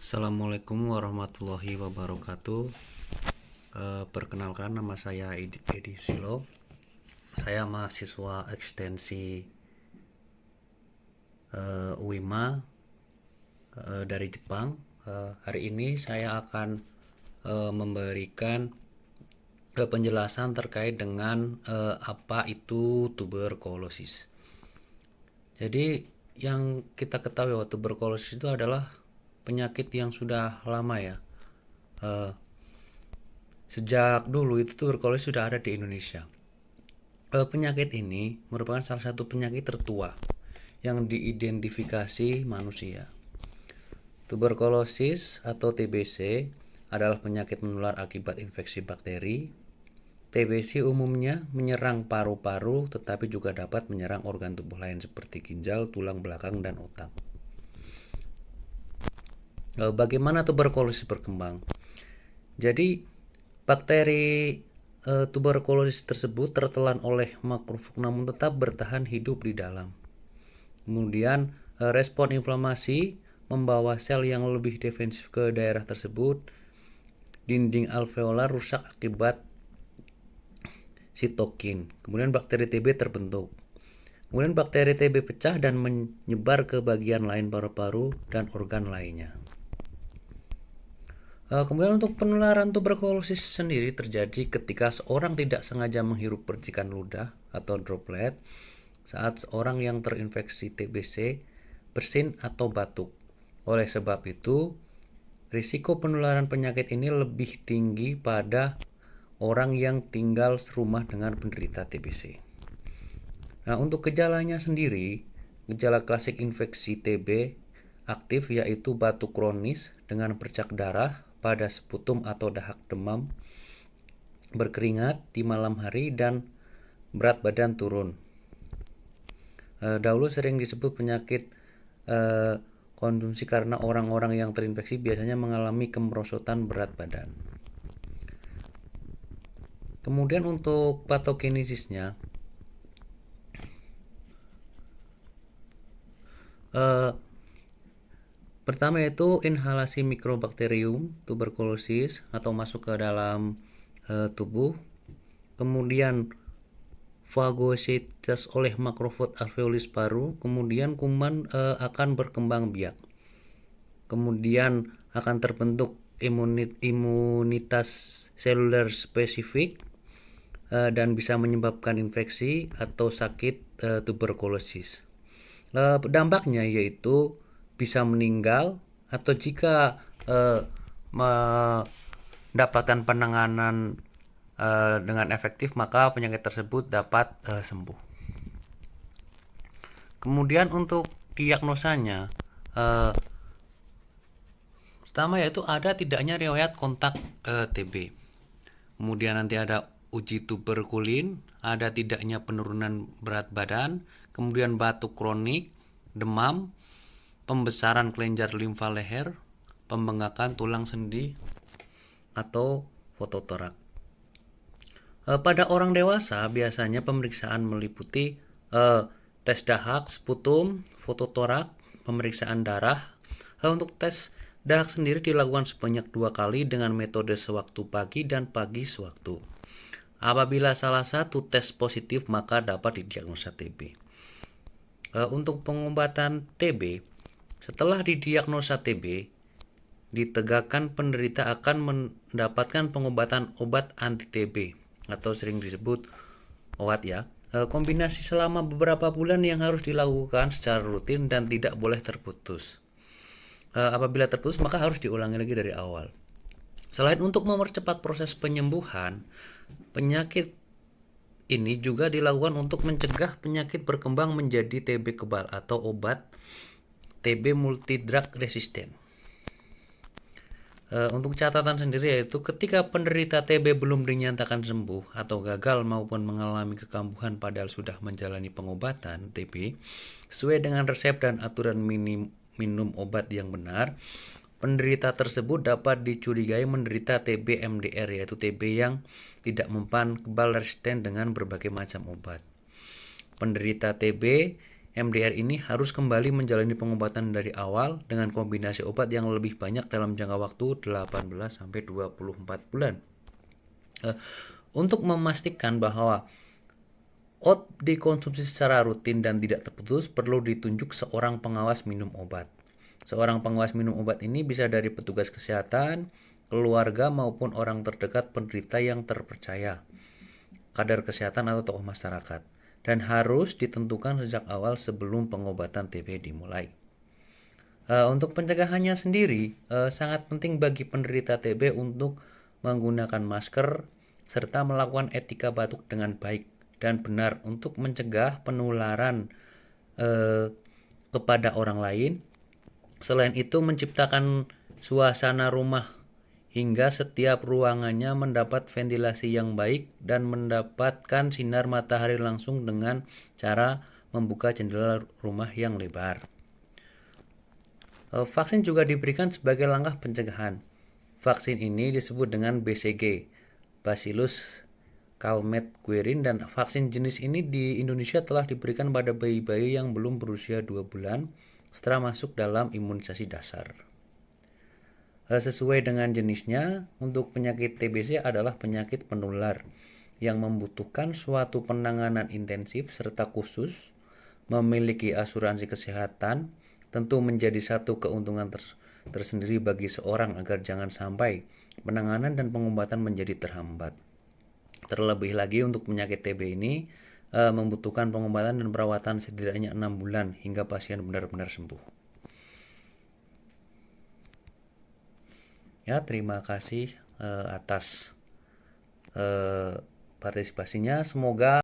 Assalamualaikum warahmatullahi wabarakatuh. Perkenalkan, nama saya Edi Silo. Saya mahasiswa ekstensi UIMA dari Jepang. Hari ini saya akan memberikan penjelasan terkait dengan apa itu tuberkulosis. Jadi yang kita ketahui bahwa tuberkulosis itu adalah penyakit yang sudah lama ya. Sejak dulu itu tuberkulosis sudah ada di Indonesia. Penyakit ini merupakan salah satu penyakit tertua yang diidentifikasi manusia. Tuberkulosis atau TBC adalah penyakit menular akibat infeksi bakteri. TBC umumnya menyerang paru-paru tetapi juga dapat menyerang organ tubuh lain seperti ginjal, tulang belakang, dan otak. Bagaimana tuberkulosis berkembang? Jadi bakteri tuberkulosis tersebut tertelan oleh makrofag namun tetap bertahan hidup di dalam. Kemudian respon inflamasi membawa sel yang lebih defensif ke daerah tersebut. Dinding alveolar rusak akibat sitokin. Kemudian bakteri TB terbentuk. Kemudian bakteri TB pecah dan menyebar ke bagian lain paru-paru dan organ lainnya. Kemudian untuk penularan tuberkulosis sendiri terjadi ketika seorang tidak sengaja menghirup percikan ludah atau droplet saat seorang yang terinfeksi TBC bersin atau batuk. Oleh sebab itu, risiko penularan penyakit ini lebih tinggi pada orang yang tinggal serumah dengan penderita TBC. Nah, untuk gejalanya sendiri, gejala klasik infeksi TB aktif yaitu batuk kronis dengan bercak darah pada seputum atau dahak, demam, berkeringat di malam hari, dan berat badan turun. Dahulu sering disebut penyakit konsumsi karena orang-orang yang terinfeksi biasanya mengalami kemerosotan berat badan. Kemudian untuk patogenesisnya, pertama yaitu inhalasi mikrobakterium tuberkulosis atau masuk ke dalam tubuh. Kemudian fagositas oleh makrofag alveolus paru. Kemudian kuman akan berkembang biak. Kemudian akan terbentuk imunitas seluler spesifik dan bisa menyebabkan infeksi atau sakit tuberkulosis. Dampaknya yaitu bisa meninggal, atau jika mendapatkan penanganan dengan efektif maka penyakit tersebut dapat sembuh. Kemudian untuk diagnosanya, pertama yaitu ada tidaknya riwayat kontak TB. Kemudian nanti ada uji tuberkulin, ada tidaknya penurunan berat badan, kemudian batuk kronik, demam, pembesaran kelenjar limfa leher, pembengkakan tulang sendi, atau fototorak. Pada orang dewasa biasanya pemeriksaan meliputi tes dahak, sputum, fototorak, pemeriksaan darah. Untuk tes dahak sendiri dilakukan sebanyak 2 kali dengan metode sewaktu pagi dan pagi sewaktu. Apabila salah satu tes positif maka dapat didiagnosa TB. Untuk pengobatan TB, setelah didiagnosa TB, ditegakkan penderita akan mendapatkan pengobatan obat anti-TB atau sering disebut OAT ya. Kombinasi selama beberapa bulan yang harus dilakukan secara rutin dan tidak boleh terputus. Apabila terputus maka harus diulangi lagi dari awal. Selain untuk mempercepat proses penyembuhan, penyakit ini juga dilakukan untuk mencegah penyakit berkembang menjadi TB kebal atau obat TB multidrug resistant. Untuk catatan sendiri yaitu ketika penderita TB belum dinyatakan sembuh atau gagal maupun mengalami kekambuhan padahal sudah menjalani pengobatan TB sesuai dengan resep dan aturan minum obat yang benar, penderita tersebut dapat dicurigai menderita TB MDR yaitu TB yang tidak mempan kebal resisten dengan berbagai macam obat. Penderita TB MDR ini harus kembali menjalani pengobatan dari awal dengan kombinasi obat yang lebih banyak dalam jangka waktu 18-24 bulan. Untuk memastikan bahwa oat dikonsumsi secara rutin dan tidak terputus, perlu ditunjuk seorang pengawas minum obat. Seorang pengawas minum obat ini bisa dari petugas kesehatan, keluarga maupun orang terdekat penderita yang terpercaya, kader kesehatan atau tokoh masyarakat, dan harus ditentukan sejak awal sebelum pengobatan TB dimulai. Untuk pencegahannya sendiri, sangat penting bagi penderita TB untuk menggunakan masker serta melakukan etika batuk dengan baik dan benar untuk mencegah penularan kepada orang lain. Selain itu, menciptakan suasana rumah hingga setiap ruangannya mendapat ventilasi yang baik dan mendapatkan sinar matahari langsung dengan cara membuka jendela rumah yang lebar. Vaksin juga diberikan sebagai langkah pencegahan. Vaksin ini disebut dengan BCG, Bacillus Calmette-Guerin, dan vaksin jenis ini di Indonesia telah diberikan pada bayi-bayi yang belum berusia 2 bulan setelah masuk dalam imunisasi dasar. Sesuai dengan jenisnya, untuk penyakit TBC adalah penyakit penular yang membutuhkan suatu penanganan intensif serta khusus. Memiliki asuransi kesehatan tentu menjadi satu keuntungan tersendiri bagi seorang agar jangan sampai penanganan dan pengobatan menjadi terhambat. Terlebih lagi untuk penyakit TB ini membutuhkan pengobatan dan perawatan setidaknya 6 bulan hingga pasien benar-benar sembuh. Ya, terima kasih atas partisipasinya. Semoga